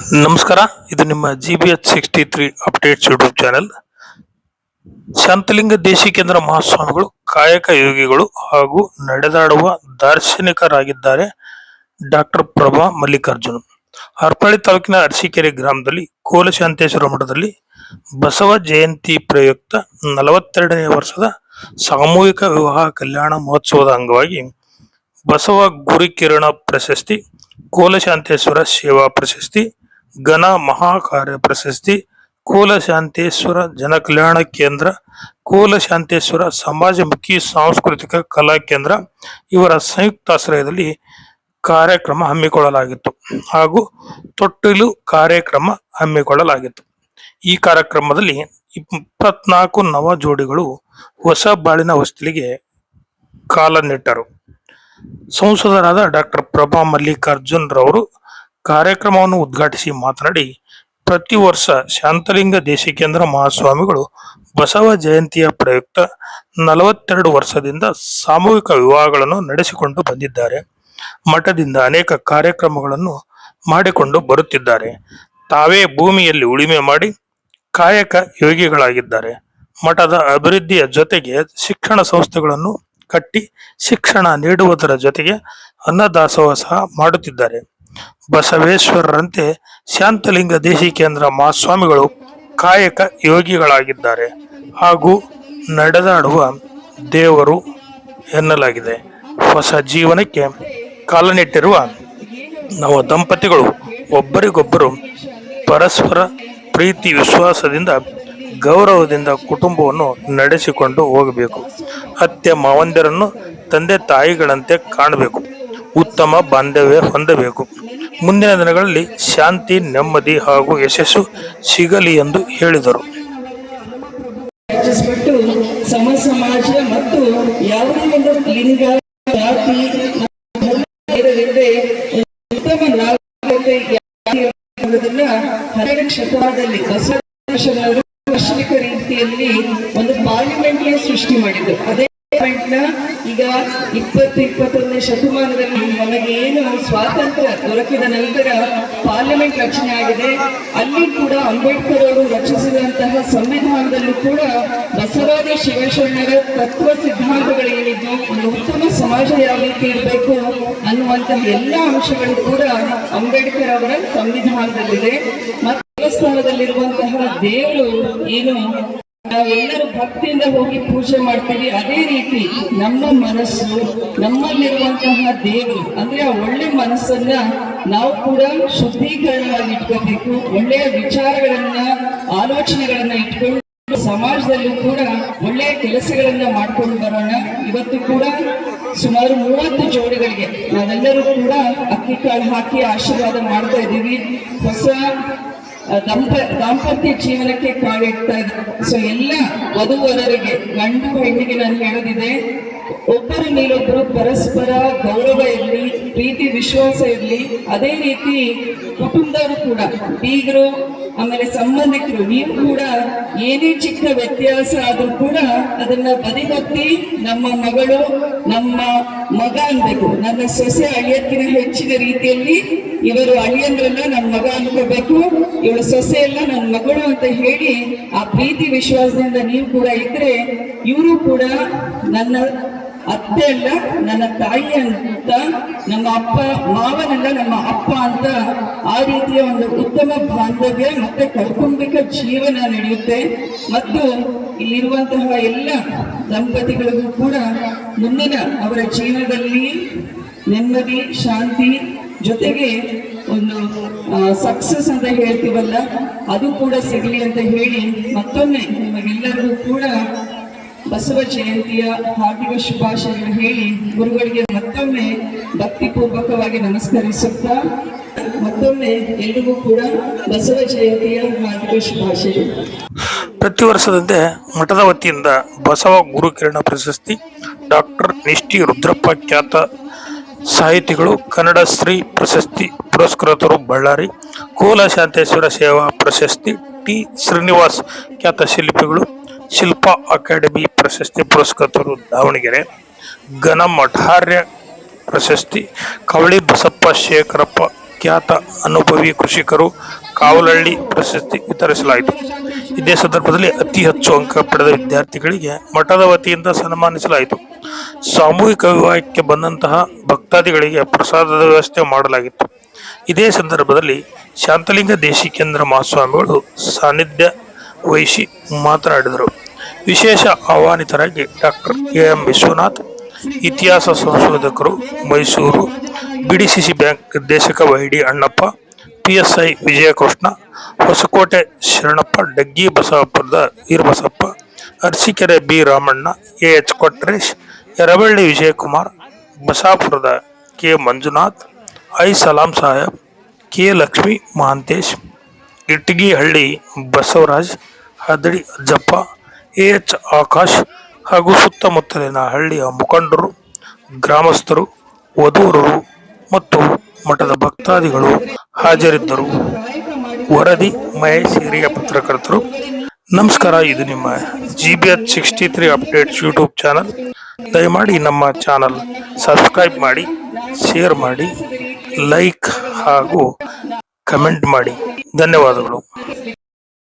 ನಮಸ್ಕಾರ. ಇದು ನಿಮ್ಮ GBH63 updates YouTube channel. Shantalinga Deshikendra ಮಹಾಸ್ವಾಮಿಗಳು ಕಾಯಕ ಯೋಗಿಗಳು ಹಾಗೂ ನಡೆದಾಡುವ ದಾರ್ಶನಿಕರಾಗಿದ್ದಾರೆ. ಡಾಕ್ಟರ್ ಪ್ರಭಾ ಮಲ್ಲಿಕಾರ್ಜುನ್ ಹರಪಳ್ಳಿ ತಾಲೂಕಿನ ಅರಸೀಕೆರೆ ಗ್ರಾಮದಲ್ಲಿ ಕೋಲಶಾಂತೇಶ್ವರ ಮಠದಲ್ಲಿ ಬಸವ ಜಯಂತಿ ಪ್ರಯುಕ್ತ 42ನೇ ವರ್ಷದ ಸಾಮೂಹಿಕ ವಿವಾಹ ಕಲ್ಯಾಣ ಮಹೋತ್ಸವದ ಅಂಗವಾಗಿ ಬಸವ ಗುರುಕಿರಣ ಪ್ರಶಸ್ತಿ, ಕೋಲಶಾಂತೇಶ್ವರ ಸೇವಾ ಪ್ರಶಸ್ತಿ, ಘನ ಮಹಾಕಾರ್ಯ ಪ್ರಶಸ್ತಿ, ಕೋಲಶಾಂತೇಶ್ವರ ಜನಕಲ್ಯಾಣ ಕೇಂದ್ರ, ಕೋಲಶಾಂತೇಶ್ವರ ಸಮಾಜಮುಖಿ ಸಾಂಸ್ಕೃತಿಕ ಕಲಾ ಕೇಂದ್ರ ಇವರ ಸಂಯುಕ್ತಾಶ್ರಯದಲ್ಲಿ ಕಾರ್ಯಕ್ರಮ ಹಮ್ಮಿಕೊಳ್ಳಲಾಗಿತ್ತು ಹಾಗೂ ತೊಟ್ಟಿಲು ಕಾರ್ಯಕ್ರಮ ಹಮ್ಮಿಕೊಳ್ಳಲಾಗಿತ್ತು. ಈ ಕಾರ್ಯಕ್ರಮದಲ್ಲಿ 24 ನವ ಜೋಡಿಗಳು ಹೊಸ ಬಾಳಿನ ಹೊಸ್ತಿಲಿಗೆ ಕಾಲನ್ನಿಟ್ಟರು. ಸಂಸದರಾದ ಡಾಕ್ಟರ್ ಪ್ರಭಾ ಮಲ್ಲಿಕಾರ್ಜುನ್ ರವರು ಕಾರ್ಯಕ್ರಮವನ್ನು ಉದ್ಘಾಟಿಸಿ ಮಾತನಾಡಿ, ಪ್ರತಿ ವರ್ಷ ಶಾಂತಲಿಂಗ ದೇಶಿಕೇಂದ್ರ ಮಹಾಸ್ವಾಮಿಗಳು ಬಸವ ಜಯಂತಿಯ ಪ್ರಯುಕ್ತ 42 ವರ್ಷದಿಂದ ಸಾಮೂಹಿಕ ವಿವಾಹಗಳನ್ನು ನಡೆಸಿಕೊಂಡು ಬಂದಿದ್ದಾರೆ. ಮಠದಿಂದ ಅನೇಕ ಕಾರ್ಯಕ್ರಮಗಳನ್ನು ಮಾಡಿಕೊಂಡು ಬರುತ್ತಿದ್ದಾರೆ. ತಾವೇ ಭೂಮಿಯಲ್ಲಿ ಉಳುಮೆ ಮಾಡಿ ಕಾಯಕ ಯೋಗಿಗಳಾಗಿದ್ದಾರೆ. ಮಠದ ಅಭಿವೃದ್ಧಿಯ ಜೊತೆಗೆ ಶಿಕ್ಷಣ ಸಂಸ್ಥೆಗಳನ್ನು ಕಟ್ಟಿ ಶಿಕ್ಷಣ ನೀಡುವುದರ ಜೊತೆಗೆ ಅನ್ನದಾಸೋಹ ಸಹ ಮಾಡುತ್ತಿದ್ದಾರೆ. ಬಸವೇಶ್ವರರಂತೆ ಶಾಂತಲಿಂಗ ದೇಶಿಕೇಂದ್ರ ಮಹಾಸ್ವಾಮಿಗಳು ಕಾಯಕ ಯೋಗಿಗಳಾಗಿದ್ದಾರೆ ಹಾಗೂ ನಡೆದಾಡುವ ದೇವರು ಎನ್ನಲಾಗಿದೆ. ಹೊಸ ಜೀವನಕ್ಕೆ ಕಾಲನಿಟ್ಟಿರುವ ನವ ದಂಪತಿಗಳು ಒಬ್ಬರಿಗೊಬ್ಬರು ಪರಸ್ಪರ ಪ್ರೀತಿ ವಿಶ್ವಾಸದಿಂದ ಗೌರವದಿಂದ ಕುಟುಂಬವನ್ನು ನಡೆಸಿಕೊಂಡು ಹೋಗಬೇಕು. ಅತ್ತೆ ಮಾವಂದಿರನ್ನು ತಂದೆ ತಾಯಿಗಳಂತೆ ಕಾಣಬೇಕು. ಉತ್ತಮ ಬಾಂಧವ್ಯ ಹೊಂದಬೇಕು. ಮುಂದಿನ ದಿನಗಳಲ್ಲಿ ಶಾಂತಿ, ನೆಮ್ಮದಿ ಹಾಗೂ ಯಶಸ್ಸು ಸಿಗಲಿ ಎಂದು ಹೇಳಿದರು. ಸಮ ಸಮಾಜ ಮತ್ತು ಯಾವುದೇ ಒಂದು ಲಿಂಗ ಜಾತಿ ಉತ್ತಮ ನಾಗರಿಕತೆ 12ನೇ ಶತಮಾನದಲ್ಲಿ ಬಸವಣ್ಣನವರು ದಾರ್ಶನಿಕ ರೀತಿಯಲ್ಲಿ ಒಂದು ಪಾರ್ಲಿಮೆಂಟ್ ಸೃಷ್ಟಿ ಮಾಡಿದ್ರು. ಅದೇ ಈಗ 21ನೇ ಶತಮಾನದಲ್ಲಿ ನಮಗೆ ಏನು ಸ್ವಾತಂತ್ರ್ಯ ದೊರಕಿದ ನಂತರ ಪಾರ್ಲಿಮೆಂಟ್ ರಚನೆ ಆಗಿದೆ. ಅಲ್ಲಿ ಕೂಡ ಅಂಬೇಡ್ಕರ್ ಅವರು ರಚಿಸಿದಂತಹ ಸಂವಿಧಾನದಲ್ಲೂ ಕೂಡ ಬಸವಾದಿ ಶಿವಶರಣರ ತತ್ವ ಸಿದ್ಧಾಂತಗಳೇನಿದ್ದು ಒಂದು ಉತ್ತಮ ಸಮಾಜ ಯಾವ ರೀತಿ ಇರಬೇಕು ಅನ್ನುವಂತಹ ಎಲ್ಲ ಅಂಶಗಳು ಕೂಡ ಅಂಬೇಡ್ಕರ್ ಅವರ ಸಂವಿಧಾನದಲ್ಲಿದೆ. ಮತ್ತು ದೇವಸ್ಥಾನದಲ್ಲಿರುವಂತಹ ದೇವರು ಏನು ನಾವೆಲ್ಲರೂ ಭಕ್ತಿಯಿಂದ ಹೋಗಿ ಪೂಜೆ ಮಾಡ್ತೀವಿ, ಅದೇ ರೀತಿ ನಮ್ಮ ಮನಸ್ಸು, ನಮ್ಮಲ್ಲಿರುವಂತಹ ದೇವರು ಅಂದ್ರೆ ಆ ಒಳ್ಳೆ ಮನಸ್ಸನ್ನ ನಾವು ಕೂಡ ಶುದ್ಧೀಕರಣವಾಗಿ ಇಟ್ಕೋಬೇಕು. ಒಳ್ಳೆಯ ವಿಚಾರಗಳನ್ನ, ಆಲೋಚನೆಗಳನ್ನ ಇಟ್ಕೊಂಡು ಸಮಾಜದಲ್ಲೂ ಕೂಡ ಒಳ್ಳೆಯ ಕೆಲಸಗಳನ್ನ ಮಾಡ್ಕೊಂಡು ಬರೋಣ. ಇವತ್ತು ಕೂಡ ಸುಮಾರು 30 ಜೋಡಿಗಳಿಗೆ ನಾವೆಲ್ಲರೂ ಕೂಡ ಅಕ್ಕಿ ಕಾಳು ಹಾಕಿ ಆಶೀರ್ವಾದ ಮಾಡ್ತಾ ಇದ್ದೀವಿ. ಹೊಸ ದಾಂಪತ್ಯ ಜೀವನಕ್ಕೆ ಕಾಲಿಡ್ತಾ ಇದ್ದಾರೆ. ಸೊ ಎಲ್ಲ ವಧುವರರಿಗೆ, ಗಂಡು ಹೆಣ್ಣಿಗೆ ನಾನು ಹೇಳೋದಿದೆ, ಒಬ್ಬರ ಮೇಲೊಬ್ಬರು ಪರಸ್ಪರ ಗೌರವ ಇರಲಿ, ಪ್ರೀತಿ ವಿಶ್ವಾಸ ಇರಲಿ. ಅದೇ ರೀತಿ ಕುಟುಂಬದವರು ಕೂಡ, ಬೀಗರು ಆಮೇಲೆ ಸಂಬಂಧಿಕರು, ನೀವು ಕೂಡ ಏನೇ ಚಿಕ್ಕ ವ್ಯತ್ಯಾಸ ಆದ್ರೂ ಕೂಡ ಅದನ್ನ ಬದಿಗೊತ್ತಿ ನಮ್ಮ ಮಗಳು, ನಮ್ಮ ಮಗ ಅನ್ಬೇಕು. ನನ್ನ ಸೊಸೆ ಅಳಿಯಕ್ಕಿನ ಹೆಚ್ಚಿನ ರೀತಿಯಲ್ಲಿ ಇವರು ಅಳಿಯಂದ್ರನ್ನ ನನ್ನ ಮಗ ಅನ್ಕೋಬೇಕು, ಇವಳು ಸೊಸೆ ಎಲ್ಲ ನನ್ನ ಮಗಳು ಅಂತ ಹೇಳಿ ಆ ಪ್ರೀತಿ ವಿಶ್ವಾಸದಿಂದ ನೀವು ಕೂಡ ಇದ್ರೆ ಇವರು ಕೂಡ ನನ್ನ ಅತ್ತೆ ಅಲ್ಲ ನನ್ನ ತಾಯಿ ಅಂತ, ನಮ್ಮ ಅಪ್ಪ ಮಾವನಲ್ಲ ನಮ್ಮ ಅಪ್ಪ ಅಂತ, ಆ ರೀತಿಯ ಒಂದು ಉತ್ತಮ ಬಾಂಧವ್ಯ ಮತ್ತೆ ಕೌಟುಂಬಿಕ ಜೀವನ ನಡೆಯುತ್ತೆ. ಮತ್ತು ಇಲ್ಲಿರುವಂತಹ ಎಲ್ಲ ದಂಪತಿಗಳಿಗೂ ಕೂಡ ಮುಂದಿನ ಅವರ ಜೀವನದಲ್ಲಿ ನೆಮ್ಮದಿ, ಶಾಂತಿ ಜೊತೆಗೆ ಒಂದು ಸಕ್ಸಸ್ ಅಂತ ಹೇಳ್ತೀವಲ್ಲ, ಅದು ಕೂಡ ಸಿಗಲಿ ಅಂತ ಹೇಳಿ ಮತ್ತೊಮ್ಮೆ ನಿಮಗೆಲ್ಲರಿಗೂ ಕೂಡ ಬಸವ ಜಯಂತಿಯ ಹಾರ್ದಿಕ ಶುಭಾಶಯಗಳು ಹೇಳಿ ಗುರುಗಳಿಗೆ ಮತ್ತೊಮ್ಮೆ ಭಕ್ತಿಪೂರ್ವಕವಾಗಿ ನಮಸ್ಕರಿಸುತ್ತಾ ಮತ್ತೊಮ್ಮೆ ಎಲ್ರಿಗೂ ಕೂಡ ಬಸವ ಜಯಂತಿಯ ಹಾರ್ದಿಕ ಶುಭಾಶಯಗಳು. ಪ್ರತಿ ವರ್ಷದಂತೆ ಮಠದ ವತಿಯಿಂದ ಬಸವ ಗುರುಕಿರಣ ಪ್ರಶಸ್ತಿ, ಡಾಕ್ಟರ್ ನಿಷ್ಠಿ ರುದ್ರಪ್ಪ ಖ್ಯಾತ ಸಾಹಿತಿಗಳು ಕನ್ನಡ ಶ್ರೀ ಪ್ರಶಸ್ತಿ ಪುರಸ್ಕೃತರು ಬಳ್ಳಾರಿ, ಕೋಲಶಾಂತೇಶ್ವರ ಸೇವಾ ಪ್ರಶಸ್ತಿ ಟಿ ಶ್ರೀನಿವಾಸ್ ಖ್ಯಾತ ಶಿಲ್ಪಿಗಳು, ಶಿಲ್ಪಾ ಅಕಾಡೆಮಿ ಪ್ರಶಸ್ತಿ ಪುರಸ್ಕೃತರು ದಾವಣಗೆರೆ, ಘನ ಮಠಾರ್ಯ ಪ್ರಶಸ್ತಿ ಕವಳಿ ಬಸಪ್ಪ ಶೇಖರಪ್ಪ ಖ್ಯಾತ ಅನುಭವಿ ಕೃಷಿಕರು ಕಾವಲಹಳ್ಳಿ ಪ್ರಶಸ್ತಿ ವಿತರಿಸಲಾಯಿತು. ಇದೇ ಸಂದರ್ಭದಲ್ಲಿ ಅತಿ ಹೆಚ್ಚು ಅಂಕ ಪಡೆದ ವಿದ್ಯಾರ್ಥಿಗಳಿಗೆ ಮಠದ ವತಿಯಿಂದ ಸನ್ಮಾನಿಸಲಾಯಿತು. ಸಾಮೂಹಿಕ ವಿವಾಹಕ್ಕೆ ಬಂದಂತಹ ಭಕ್ತಾದಿಗಳಿಗೆ ಪ್ರಸಾದದ ವ್ಯವಸ್ಥೆ ಮಾಡಲಾಗಿತ್ತು. ಇದೇ ಸಂದರ್ಭದಲ್ಲಿ ಶಾಂತಲಿಂಗ ದೇಶಿಕೇಂದ್ರ ಮಹಾಸ್ವಾಮಿಗಳು ಸಾನ್ನಿಧ್ಯ ವಹಿಸಿ ಮಾತನಾಡಿದರು. ವಿಶೇಷ ಆಹ್ವಾನಿತರಾಗಿ ಡಾಕ್ಟರ್ ಎಂ ವಿಶ್ವನಾಥ್, ಇತಿಹಾಸ ಸಂಶೋಧಕರು, ಮೈಸೂರು ಬಿಡಿಸಿಸಿ ಬ್ಯಾಂಕ್ ನಿರ್ದೇಶಕ ವೈಡಿ ಅಣ್ಣಪ್ಪ, ಪಿಎಸ್ಐ ವಿಜಯಕೃಷ್ಣ, ಹೊಸಕೋಟೆ ಶರಣಪ್ಪ, ಡಗ್ಗಿ ಬಸವಾಪುರದ ವೀರಬಸಪ್ಪ, ಅರಸೀಕೆರೆ ಬಿ ರಾಮಣ್ಣ, ಎಎಚ್ ಕೊಟ್ರೇಶ್, ಯರಬಳ್ಳಿ ವಿಜಯಕುಮಾರ್, ಬಸಾಪುರದ K Manjunath, I Salam Saheb, K Lakshmi Mahantesh, Itagihalli Basavaraj, Hadadi Ajjappa, AH Akash ಹಾಗೂ ಸುತ್ತಮುತ್ತಲಿನ ಹಳ್ಳಿಯ ಮುಖಂಡರು, ಗ್ರಾಮಸ್ಥರು, ವಧೂವರರು ಮತ್ತು ಮಠದ ಭಕ್ತಾದಿಗಳು ಹಾಜರಿದ್ದರು. ವರದಿ ಮಹೇಶ್, ಹಿರಿಯ ಪತ್ರಕರ್ತರು. ನಮಸ್ಕಾರ, ಇದು ನಿಮ್ಮ GBH63 ಅಪ್ಡೇಟ್ಸ್ ಯೂಟ್ಯೂಬ್ ಚಾನಲ್. ದಯಮಾಡಿ ನಮ್ಮ ಚಾನಲ್ ಸಬ್ಸ್ಕ್ರೈಬ್ ಮಾಡಿ, ಶೇರ್ ಮಾಡಿ, ಲೈಕ್ ಹಾಗೂ ಕಮೆಂಟ್ ಮಾಡಿ. ಧನ್ಯವಾದಗಳು.